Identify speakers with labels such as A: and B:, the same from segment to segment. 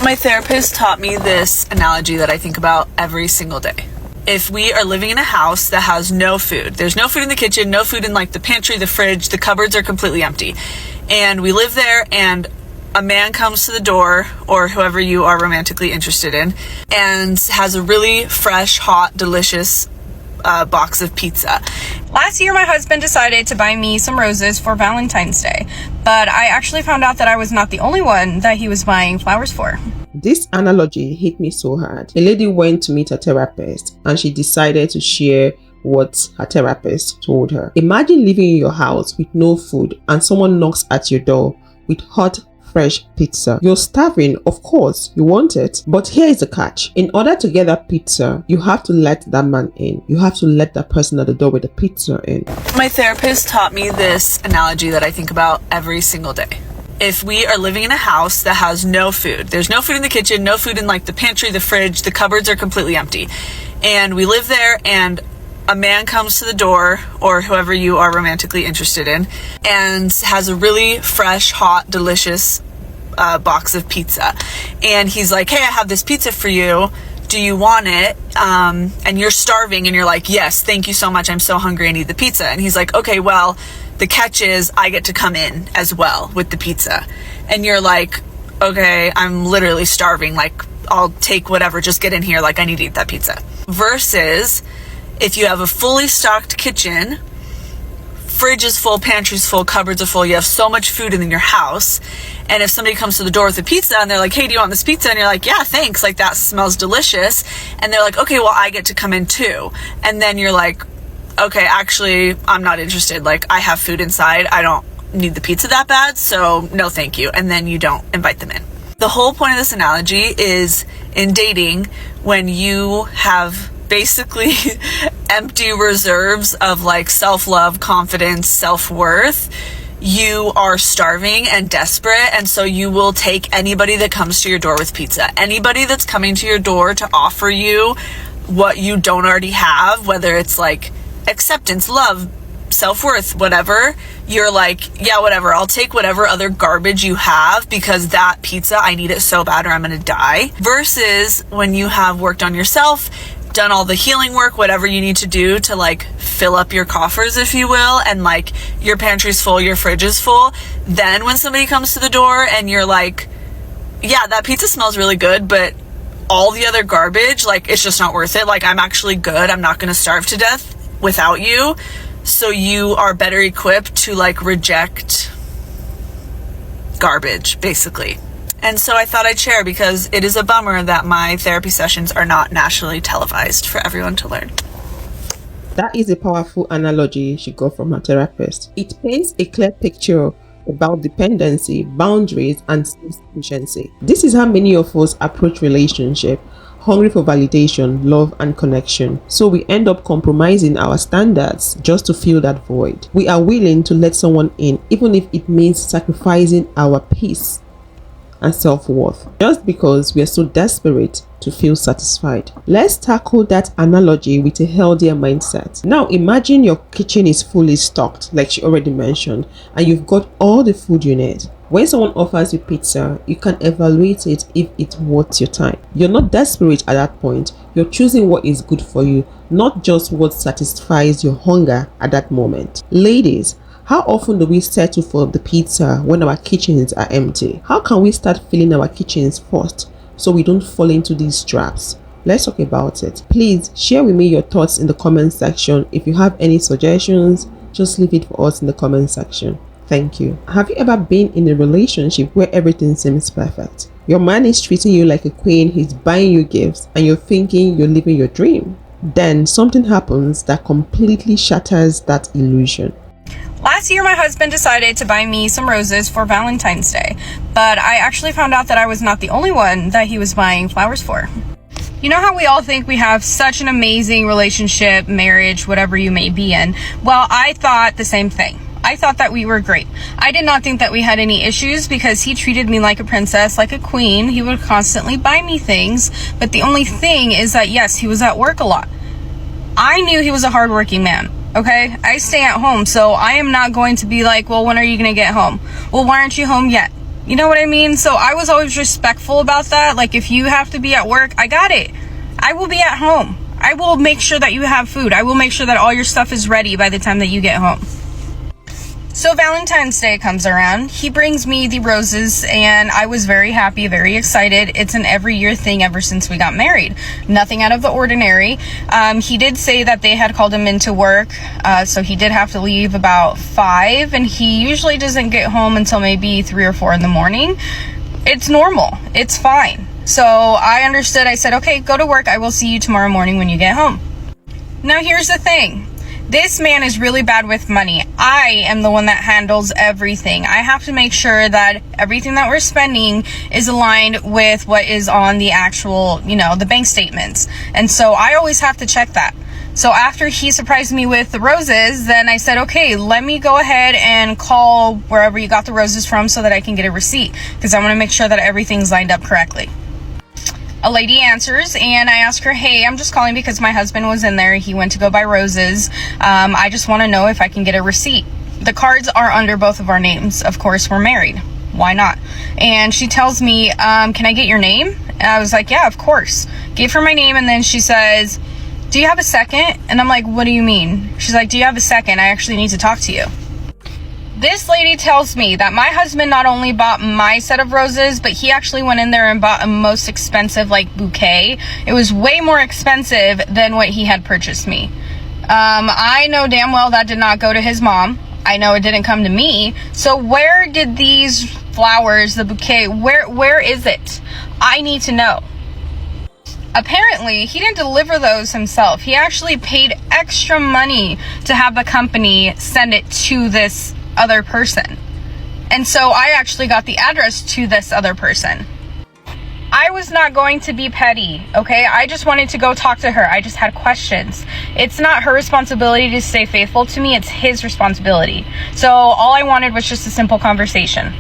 A: My therapist taught me this analogy that I think about every single day. If we are living in a house that has no food, there's no food in the kitchen, no food in like the pantry, the fridge, the cupboards are completely empty. And we live there and a man comes to the door, or whoever you are romantically interested in, and has a really fresh, hot, delicious box of pizza.
B: Last year, my husband decided to buy me some roses for Valentine's Day, but I actually found out that I was not the only one that he was buying flowers for.
C: This analogy hit me so hard. A lady went to meet a therapist and she decided to share what her therapist told her. Imagine living in your house with no food and someone knocks at your door with hot, fresh pizza. You're starving, of course, you want it. But here is the catch. In order to get that pizza, you have to let that man in. You have to let that person at the door with the pizza in.
A: My therapist taught me this analogy that I think about every single day. If we are living in a house that has no food, there's no food in the kitchen, no food in like the pantry, the fridge, the cupboards are completely empty. And we live there and a man comes to the door, or whoever you are romantically interested in, and has a really fresh, hot, delicious box of pizza. And he's like, hey, I have this pizza for you. Do you want it? And you're starving and you're like, yes, thank you so much. I'm so hungry. I need the pizza. And he's like, okay, well, the catch is I get to come in as well with the pizza. And you're like, okay, I'm literally starving. Like, I'll take whatever. Just get in here. Like, I need to eat that pizza. Versus if you have a fully stocked kitchen, fridge is full, pantry's full, cupboards are full, you have so much food in your house, and if somebody comes to the door with a pizza and they're like, hey, do you want this pizza? And you're like, yeah, thanks, like that smells delicious. And they're like, okay, well, I get to come in too. And then you're like, okay, actually, I'm not interested. Like, I have food inside. I don't need the pizza that bad, so no thank you. And then you don't invite them in. The whole point of this analogy is in dating, when you have basically empty reserves of like self-love, confidence, self-worth, you are starving and desperate, and so you will take anybody that comes to your door with pizza. Anybody that's coming to your door to offer you what you don't already have, whether it's like acceptance, love, self-worth, whatever, you're like, yeah, whatever, I'll take whatever other garbage you have because that pizza, I need it so bad or I'm gonna die. Versus when you have worked on yourself, done all the healing work, whatever you need to do to like fill up your coffers, if you will, and like your pantry's full, your fridge is full, then when somebody comes to the door and you're like, yeah, that pizza smells really good, but all the other garbage, like, it's just not worth it. Like, I'm actually good. I'm not going to starve to death without you. So you are better equipped to like reject garbage, basically. And so I thought I'd share, because it is a bummer that my therapy sessions are not nationally televised for everyone to learn.
C: That is a powerful analogy she got from her therapist. It paints a clear picture about dependency, boundaries, and self-sufficiency. This is how many of us approach relationship, hungry for validation, love, and connection. So we end up compromising our standards just to fill that void. We are willing to let someone in, even if it means sacrificing our peace and self-worth, just because we are so desperate to feel satisfied. Let's tackle that analogy with a healthier mindset. Now imagine your kitchen is fully stocked, like she already mentioned, and you've got all the food you need. When someone offers you pizza, you can evaluate it if it's worth your time. You're not desperate at that point. You're choosing what is good for you, not just what satisfies your hunger at that moment. Ladies, how often do we settle for the pizza when our kitchens are empty? How can we start filling our kitchens first so we don't fall into these traps? Let's talk about it. Please share with me your thoughts in the comment section. If you have any suggestions, just leave it for us in the comment section. Thank you. Have you ever been in a relationship where everything seems perfect? Your man is treating you like a queen, he's buying you gifts, and you're thinking you're living your dream. Then something happens that completely shatters that illusion.
B: Last year, my husband decided to buy me some roses for Valentine's Day, but I actually found out that I was not the only one that he was buying flowers for. You know how we all think we have such an amazing relationship, marriage, whatever you may be in? Well, I thought the same thing. I thought that we were great. I did not think that we had any issues because he treated me like a princess, like a queen. He would constantly buy me things, but the only thing is that, yes, he was at work a lot. I knew he was a hardworking man. Okay, I stay at home, so I am not going to be like, well, when are you going to get home? Well, why aren't you home yet? You know what I mean? So I was always respectful about that. Like, if you have to be at work, I got it. I will be at home. I will make sure that you have food. I will make sure that all your stuff is ready by the time that you get home. So Valentine's Day comes around. He brings me the roses, and I was very happy, very excited. It's an every year thing ever since we got married. Nothing out of the ordinary. He did say that they had called him into work, so he did have to leave about 5, and he usually doesn't get home until maybe 3 or 4 in the morning. It's normal. It's fine. So I understood. I said, okay, go to work. I will see you tomorrow morning when you get home. Now here's the thing. This man is really bad with money. I am the one that handles everything. I have to make sure that everything that we're spending is aligned with what is on the actual, the bank statements. And so I always have to check that. So after he surprised me with the roses, then I said, okay, let me go ahead and call wherever you got the roses from so that I can get a receipt, because I want to make sure that everything's lined up correctly. A lady answers, and I ask her, hey, I'm just calling because my husband was in there. He went to go buy roses. I just want to know if I can get a receipt. The cards are under both of our names. Of course, we're married. Why not? And she tells me, can I get your name? And I was like, yeah, of course. Gave her my name, and then she says, do you have a second? And I'm like, what do you mean? She's like, do you have a second? I actually need to talk to you. This lady tells me that my husband not only bought my set of roses, but he actually went in there and bought a most expensive bouquet. It was way more expensive than what he had purchased me. I know damn well that did not go to his mom. I know it didn't come to me. So where did these flowers, the bouquet, where is it? I need to know. Apparently, he didn't deliver those himself. He actually paid extra money to have the company send it to this other person. And so I actually got the address to this other person. I was not going to be petty, okay? I just wanted to go talk to her. I just had questions. It's not her responsibility to stay faithful to me. It's his responsibility. So all I wanted was just a simple conversation.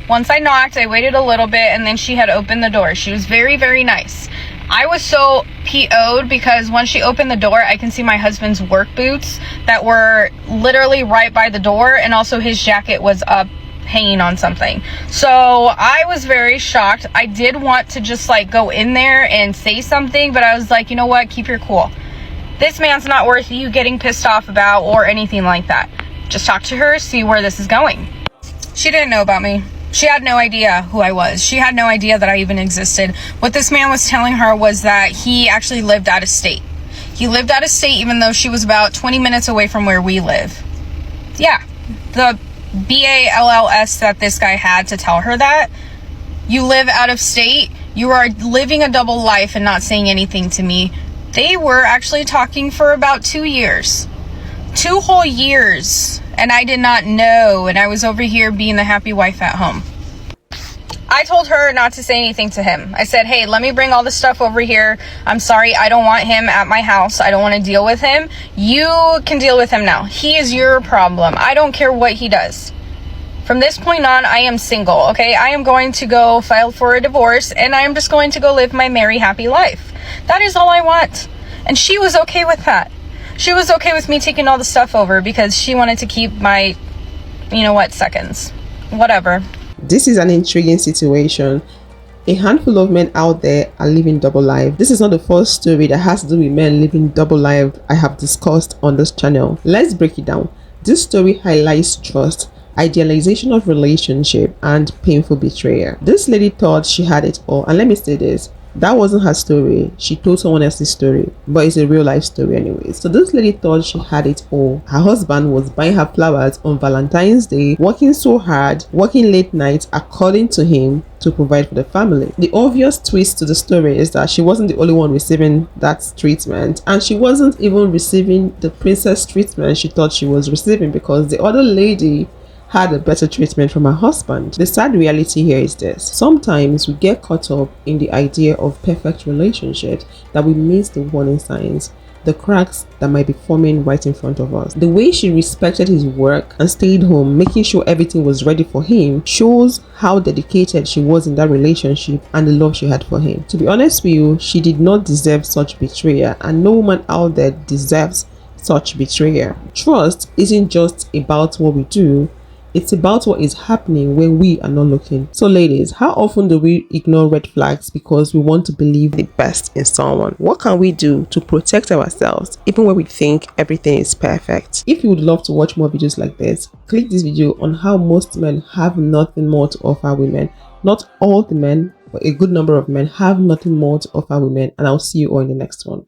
B: Once I knocked, I waited a little bit, and then she had opened the door. She was very, very nice. I was so PO'd because when she opened the door, I can see my husband's work boots that were literally right by the door, and also his jacket was up hanging on something. So I was very shocked. I did want to just go in there and say something, but I was like, you know what, keep your cool. This man's not worth you getting pissed off about or anything like that. Just talk to her, see where this is going. She didn't know about me. She had no idea who I was. She had no idea that I even existed. What this man was telling her was that he actually lived out of state. He lived out of state even though she was about 20 minutes away from where we live. Yeah, the BALLS that this guy had to tell her that. You live out of state. You are living a double life and not saying anything to me. They were actually talking for about 2 years. 2 whole years. And I did not know, and I was over here being the happy wife at home. I told her not to say anything to him. I said, hey, let me bring all this stuff over here. I'm sorry, I don't want him at my house. I don't want to deal with him. You can deal with him now. He is your problem. I don't care what he does. From this point on, I am single, okay? I am going to go file for a divorce, and I am just going to go live my merry, happy life. That is all I want. And she was okay with that. She was okay with me taking all the stuff over because she wanted to keep my, seconds. Whatever.
C: This is an intriguing situation. A handful of men out there are living double life. This is not the first story that has to do with men living double life I have discussed on this channel. Let's break it down. This story highlights trust, idealization of relationship, and painful betrayal. This lady thought she had it all, and let me say this. That wasn't her story. She told someone else's story, but it's a real life story anyways. So this lady thought she had it all. Her husband was buying her flowers on Valentine's Day, working so hard, working late nights according to him to provide for the family. The obvious twist to the story is that she wasn't the only one receiving that treatment, and she wasn't even receiving the princess treatment she thought she was receiving because the other lady had a better treatment from her husband. The sad reality here is this. Sometimes we get caught up in the idea of perfect relationships that we miss the warning signs, the cracks that might be forming right in front of us. The way she respected his work and stayed home, making sure everything was ready for him, shows how dedicated she was in that relationship and the love she had for him. To be honest with you, she did not deserve such betrayal, and no woman out there deserves such betrayal. Trust isn't just about what we do, It's about what is happening when we are not looking. So ladies, how often do we ignore red flags because we want to believe the best in someone? What can we do to protect ourselves even when we think everything is perfect? If you would love to watch more videos like this, click this video on how most men have nothing more to offer women. Not all the men, but a good number of men have nothing more to offer women, and I'll see you all in the next one.